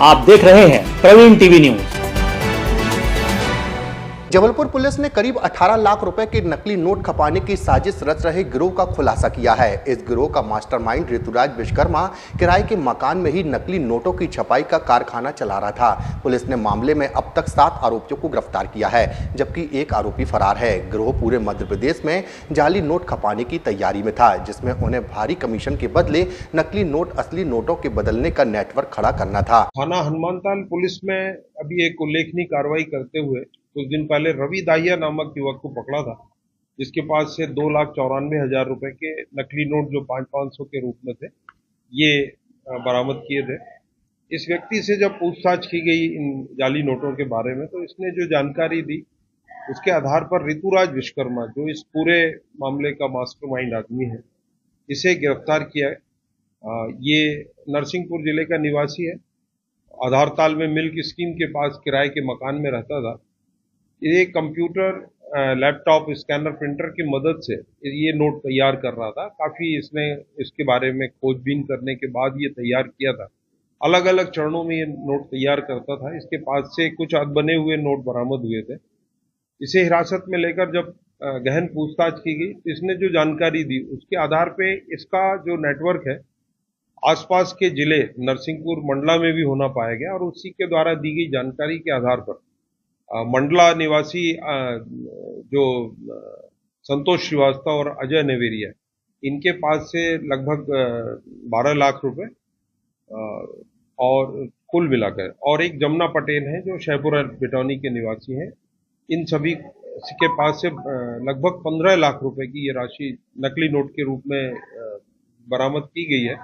आप देख रहे हैं Praveen TV news. Jabalpur police ने करीब 18 लाख रुपए के नकली नोट खपाने की साजिश रच रहे गिरोह का खुलासा किया है। इस गिरोह का मास्टरमाइंड ऋतुराज विश्वकर्मा किराए के मकान में ही नकली नोटों की छपाई का कारखाना चला रहा था। पुलिस ने मामले में अब तक 7 आरोपियों को गिरफ्तार किया है, जबकि एक आरोपी फरार है। गिरोह पूरे मध्य प्रदेश में जाली नोट खपाने की तैयारी में था, जिसमें उन्हें भारी कमीशन के बदले नकली नोट असली नोटों के बदलने का नेटवर्क खड़ा करना था। थाना हनुमानताल पुलिस में अभी एक उल्लेखनीय कार्रवाई करते हुए कुछ दिन पहले रवि दाहिया नामक युवक को पकड़ा था, जिसके पास से 2,94,000 रुपए के नकली नोट जो 500 के रूप में थे, ये बरामद किए थे। इस व्यक्ति से जब पूछताछ की गई इन जाली नोटों के बारे में, तो इसने जो जानकारी दी उसके आधार पर ऋतुराज विश्वकर्मा, जो इस पूरे मामले का मास्टरमाइंड आदमी है, इसे गिरफ्तार किया है। ये नरसिंहपुर जिले का निवासी है। आधारताल में मिल्क स्कीम के पास किराए के मकान में रहता था। ये कंप्यूटर, लैपटॉप, स्कैनर, प्रिंटर की मदद से ये नोट तैयार कर रहा था। काफी इसने इसके बारे में खोजबीन करने के बाद ये तैयार किया था। अलग अलग चरणों में ये नोट तैयार करता था। इसके पास से कुछ बने हुए नोट बरामद हुए थे। इसे हिरासत में लेकर जब गहन पूछताछ की गई, तो इसने जो जानकारी दी उसके आधार पे इसका जो नेटवर्क है आसपास के जिले नरसिंहपुर, मंडला में भी होना पाया गया, और उसी के द्वारा दी गई जानकारी के आधार पर मंडला निवासी जो संतोष श्रीवास्तव और अजय नेवेरिया, इनके पास से लगभग 12 लाख रुपए और कुल मिलाकर, और एक जमुना पटेल है जो शहपुरा बिटौनी के निवासी हैं, इन सभी के पास से लगभग 15 लाख रुपए की ये राशि नकली नोट के रूप में बरामद की गई है।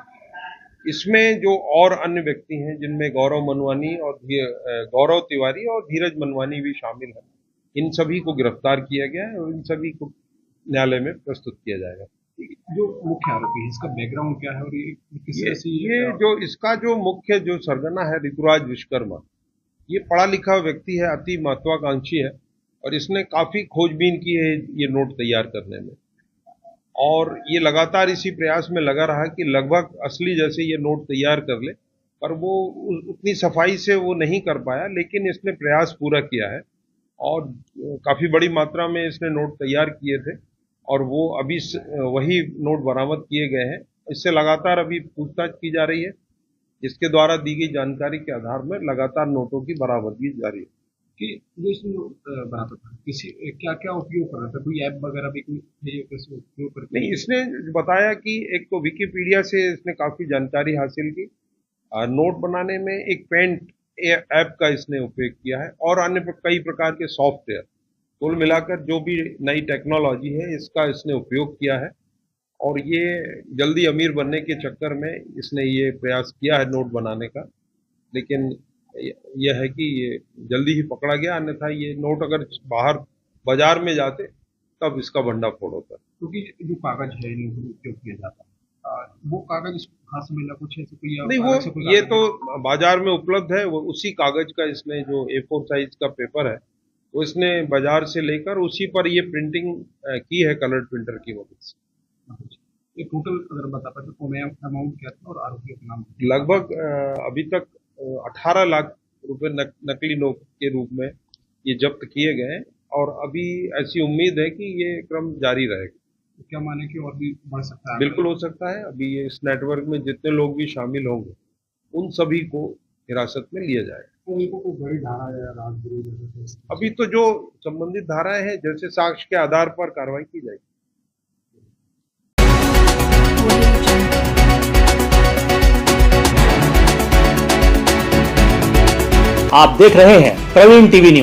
इसमें जो और अन्य व्यक्ति हैं, जिनमें गौरव तिवारी और धीरज मनवानी भी शामिल हैं, इन सभी को गिरफ्तार किया गया है और इन सभी को न्यायालय में प्रस्तुत किया जाएगा। जो मुख्य आरोपी है, इसका बैकग्राउंड क्या है और ये किस तरह से ये जो इसका जो मुख्य जो सरगना है ऋतुराज विश्वकर्मा, ये पढ़ा लिखा व्यक्ति है, अति महत्वाकांक्षी है, और इसने काफी खोजबीन की है ये नोट तैयार करने में, और ये लगातार इसी प्रयास में लगा रहा कि लगभग असली जैसे ये नोट तैयार कर ले, पर वो उतनी सफाई से वो नहीं कर पाया। लेकिन इसने प्रयास पूरा किया है और काफी बड़ी मात्रा में इसने नोट तैयार किए थे, और वो अभी वही नोट बरामद किए गए हैं। इससे लगातार अभी पूछताछ की जा रही है, जिसके द्वारा दी गई जानकारी के आधार में लगातार नोटों की बरामदगी जारी है। कि जो इसमें बनाता था, किसी क्या क्या उपयोग कर रहा था, कोई ऐप वगैरह भी कोई उपयोग करते? नहीं, इसने बताया कि एक तो विकिपीडिया से इसने काफी जानकारी हासिल की। नोट बनाने में एक पेंट ऐप का इसने उपयोग किया है, और अन्य कई प्रकार के सॉफ्टवेयर, कुल मिलाकर जो भी नई टेक्नोलॉजी है इसका इसने उपयोग किया है। और ये जल्दी अमीर बनने के चक्कर में इसने ये प्रयास किया है नोट बनाने का, लेकिन यह है कि ये जल्दी ही पकड़ा गया, अन्यथा ये नोट अगर बाहर बाजार में जाते तब इसका भंडाफोड़ होता। क्योंकि जो कागज है उपयोग किया जाता है, वो कागज हाथ से मिला कुछ है कोई नहीं, वो ये तो बाजार में उपलब्ध है। वो उसी कागज का इसने जो A4 साइज का पेपर है, वो इसने बाजार से लेकर उसी पर ये प्रिंटिंग की है कलर प्रिंटर की मदद से। ये टोटल अगर बता पाते तो अमाउंट क्या था और आरोपियों का नाम? लगभग अभी तक 18 लाख रुपए नकली नोट के रूप में ये जब्त किए गए हैं, और अभी ऐसी उम्मीद है कि ये क्रम जारी रहेगा। तो क्या माने कि और भी बढ़ सकता है? बिल्कुल हो सकता है। अभी ये इस नेटवर्क में जितने लोग भी शामिल होंगे, उन सभी को हिरासत में लिया जाएगा। उनको कोई बड़ी धारा या राजद्रोह, अभी तो जो संबंधित धाराएं हैं, जैसे साक्ष्य के आधार पर कार्रवाई की जाएगी। आप देख रहे हैं प्रवीण टीवी न्यूज।